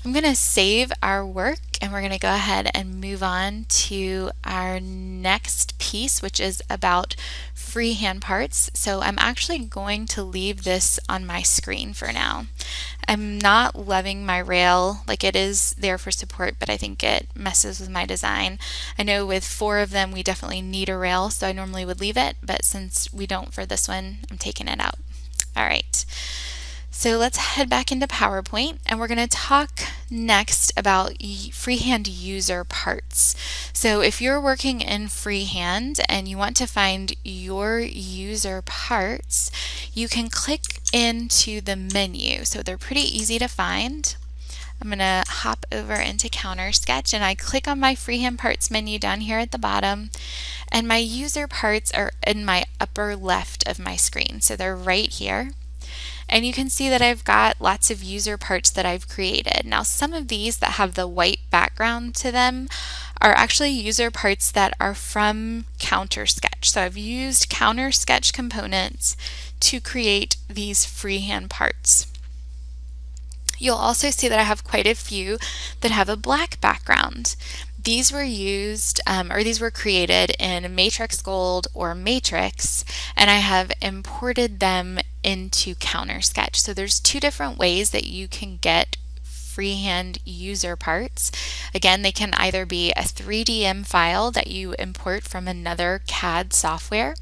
I'm going to save our work and we're going to go ahead and move on to our next piece, which is about freehand parts. So I'm actually going to leave this on my screen for now. I'm not loving my rail, like it is there for support, but I think it messes with my design. I know with 4 of them we definitely need a rail, so I normally would leave it, but since we don't for this one, I'm taking it out. All right. So let's head back into PowerPoint and we're going to talk next about freehand user parts. So if you're working in freehand and you want to find your user parts, you can click into the menu. So they're pretty easy to find. I'm going to hop over into CounterSketch and I click on my freehand parts menu down here at the bottom, and my user parts are in my upper left of my screen. So they're right here. And you can see that I've got lots of user parts that I've created. Now some of these that have the white background to them are actually user parts that are from CounterSketch. So I've used CounterSketch components to create these freehand parts. You'll also see that I have quite a few that have a black background. These were used, or these were created in Matrix Gold or Matrix, and I have imported them into CounterSketch. So there's 2 different ways that you can get freehand user parts. Again, they can either be a 3DM file that you import from another CAD software,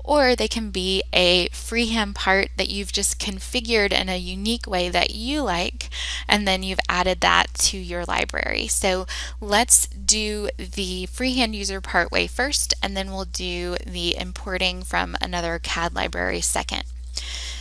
or they can be a freehand part that you've just configured in a unique way that you like, and then you've added that to your library. So let's do the freehand user part way first, and then we'll do the importing from another CAD library second.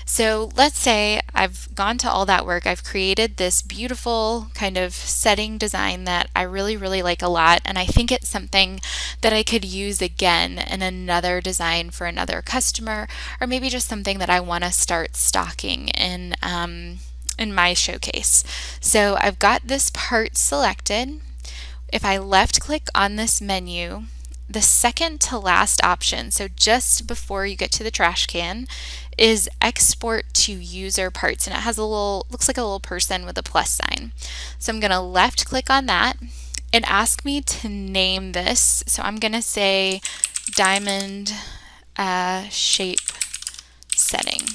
So let's say I've gone to all that work, I've created this beautiful kind of setting design that I really like a lot, and I think it's something that I could use again in another design for another customer, or maybe just something that I want to start stocking in my showcase. So I've got this part selected. If I left click on this menu, the second to last option, so just before you get to the trash can, is export to user parts, and it has a little, looks like a little person with a plus sign. So I'm going to left click on that and ask me to name this. So I'm going to say diamond shape setting.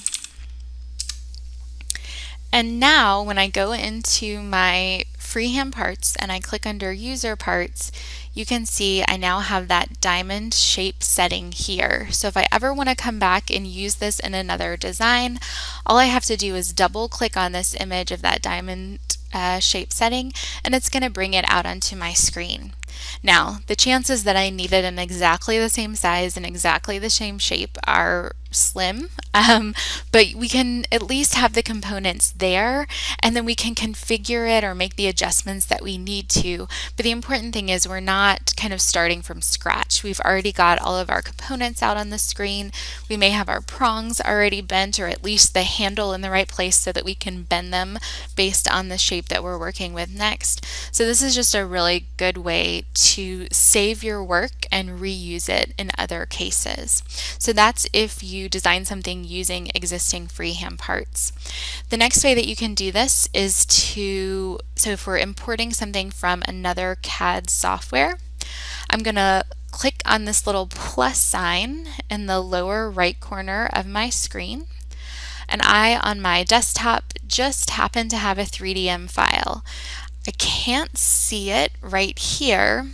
And now when I go into my freehand parts and I click under user parts, you can see I now have that diamond shape setting here. So if I ever want to come back and use this in another design, all I have to do is double click on this image of that diamond shape setting, and it's going to bring it out onto my screen. Now, the chances that I need it in exactly the same size and exactly the same shape are slim, but we can at least have the components there, and then we can configure it or make the adjustments that we need to. But the important thing is we're not kind of starting from scratch. We've already got all of our components out on the screen. We may have our prongs already bent, or at least the handle in the right place so that we can bend them based on the shape that we're working with next. So this is just a really good way to save your work and reuse it in other cases. So that's if you design something using existing freehand parts. The next way that you can do this is so if we're importing something from another CAD software, I'm going to click on this little plus sign in the lower right corner of my screen, and I on my desktop just happen to have a 3DM file. I can't see it right here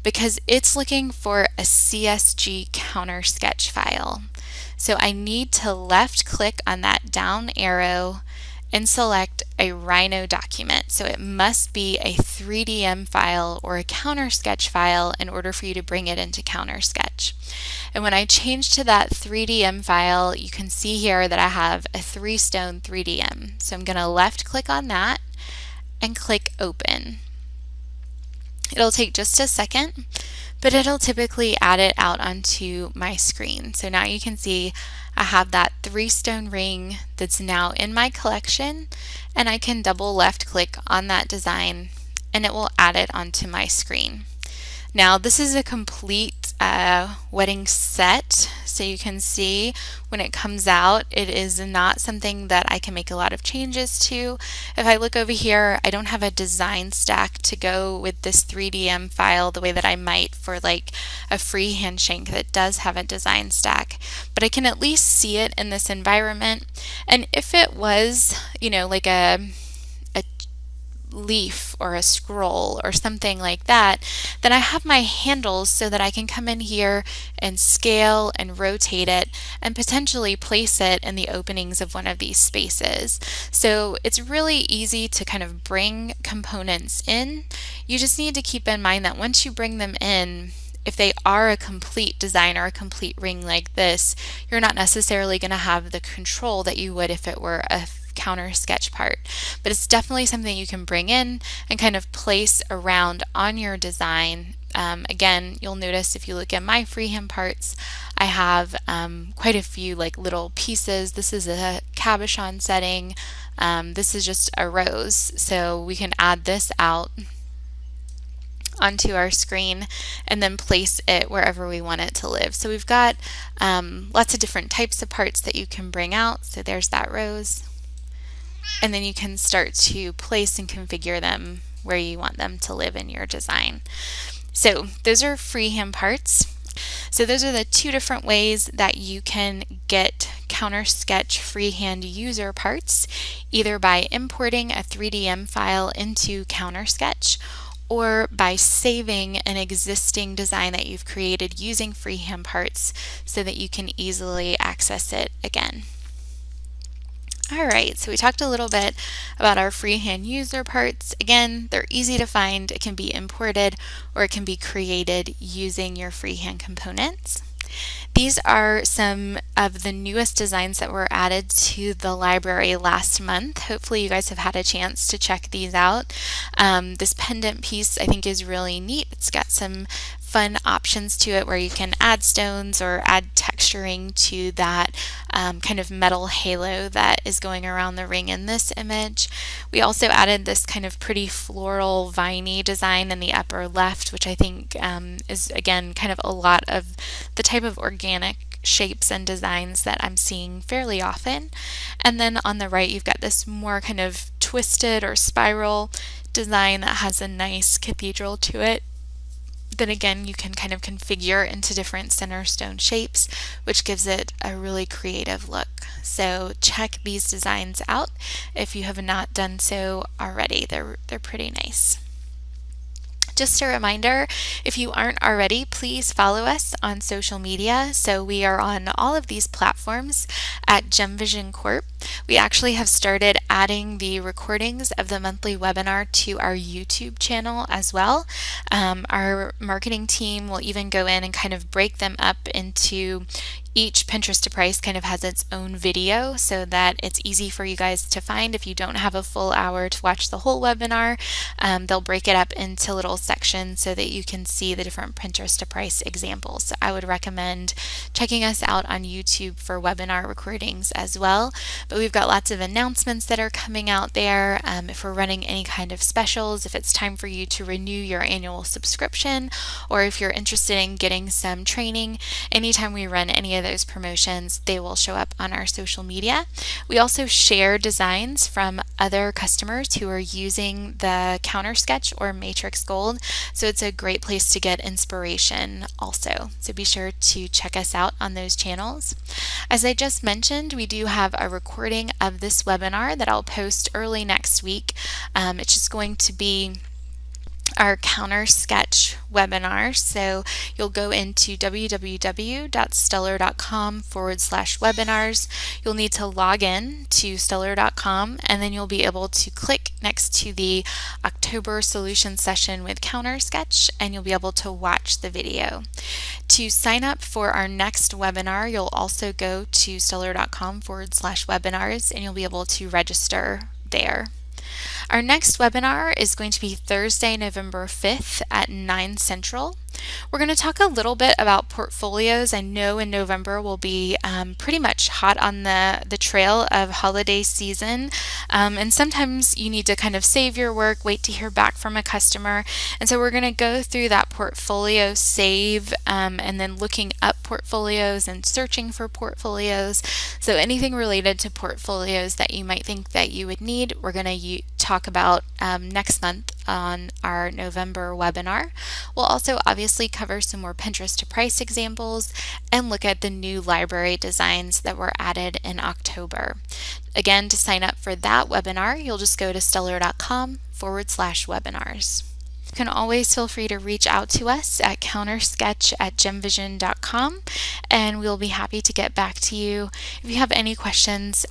because it's looking for a CSG CounterSketch file. So I need to left click on that down arrow and select a Rhino document. So it must be a 3DM file or a CounterSketch file in order for you to bring it into CounterSketch. And when I change to that 3DM file, you can see here that I have a 3-stone 3DM. So I'm going to left click on that and click open. It'll take just a second, but it'll typically add it out onto my screen. So now you can see I have that 3-stone ring that's now in my collection, and I can double left click on that design and it will add it onto my screen. Now this is a complete wedding set, so you can see when it comes out, it is not something that I can make a lot of changes to. If I look over here, I don't have a design stack to go with this 3DM file the way that I might for like a freehand shank that does have a design stack, but I can at least see it in this environment. And if it was, like a leaf or a scroll or something like that, then I have my handles so that I can come in here and scale and rotate it and potentially place it in the openings of one of these spaces. So it's really easy to kind of bring components in. You just need to keep in mind that once you bring them in, if they are a complete design or a complete ring like this, you're not necessarily going to have the control that you would if it were a CounterSketch part, but it's definitely something you can bring in and kind of place around on your design. Again, you'll notice if you look at my freehand parts, I have quite a few like little pieces. This is a cabochon setting. This is just a rose, so we can add this out onto our screen and then place it wherever we want it to live. So we've got lots of different types of parts that you can bring out. So there's that rose. And then you can start to place and configure them where you want them to live in your design. So those are freehand parts. So those are the two different ways that you can get CounterSketch freehand user parts, either by importing a 3DM file into CounterSketch or by saving an existing design that you've created using freehand parts so that you can easily access it again. Alright, so we talked a little bit about our freehand user parts. Again, they're easy to find. It can be imported or it can be created using your freehand components. These are some of the newest designs that were added to the library last month. Hopefully you guys have had a chance to check these out. This pendant piece I think is really neat. It's got some fun options to it where you can add stones or add texturing to that kind of metal halo that is going around the ring in this image. We also added this kind of pretty floral viney design in the upper left, which I think is again kind of a lot of the type of organic shapes and designs that I'm seeing fairly often. And then on the right you've got this more kind of twisted or spiral design that has a nice cathedral to it. Then again, you can kind of configure into different center stone shapes, which gives it a really creative look. So check these designs out if you have not done so already. They're pretty nice. Just a reminder, if you aren't already, please follow us on social media. So we are on all of these platforms at Gemvision Corp. We actually have started adding the recordings of the monthly webinar to our YouTube channel as well. Our marketing team will even go in and kind of break them up into each Pinterest to Price kind of has its own video so that it's easy for you guys to find. If you don't have a full hour to watch the whole webinar, they'll break it up into little sections so that you can see the different Pinterest to Price examples. So I would recommend checking us out on YouTube for webinar recordings as well. But we've got lots of announcements that are coming out there. If we're running any kind of specials, if it's time for you to renew your annual subscription, or if you're interested in getting some training, anytime we run any of those promotions, they will show up on our social media. We also share designs from other customers who are using the CounterSketch or Matrix Gold, so it's a great place to get inspiration also. So be sure to check us out on those channels. As I just mentioned, we do have a recording of this webinar that I'll post early next week. It's just going to be our CounterSketch webinar. So you'll go into www.stellar.com/webinars. You'll need to log in to stellar.com and then you'll be able to click next to the October solution session with CounterSketch and you'll be able to watch the video. To sign up for our next webinar, you'll also go to stellar.com/webinars and you'll be able to register there. Our next webinar is going to be Thursday, November 5th at 9 Central. We're going to talk a little bit about portfolios. I know in November we'll be pretty much hot on the trail of holiday season, and sometimes you need to kind of save your work, wait to hear back from a customer, and so we're going to go through that portfolio save and then looking up portfolios and searching for portfolios. So anything related to portfolios that you might think that you would need, we're going to talk about next month on our November webinar. We'll also obviously cover some more Pinterest to price examples and look at the new library designs that were added in October. Again, to sign up for that webinar, you'll just go to stellar.com/webinars. You can always feel free to reach out to us at countersketch@gemvision.com, and we'll be happy to get back to you. If you have any questions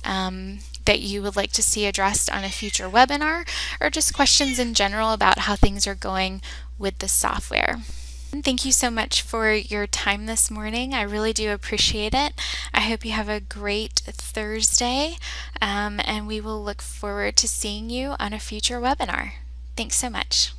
that you would like to see addressed on a future webinar, or just questions in general about how things are going with the software. Thank you so much for your time this morning. I really do appreciate it. I hope you have a great Thursday, and we will look forward to seeing you on a future webinar. Thanks so much.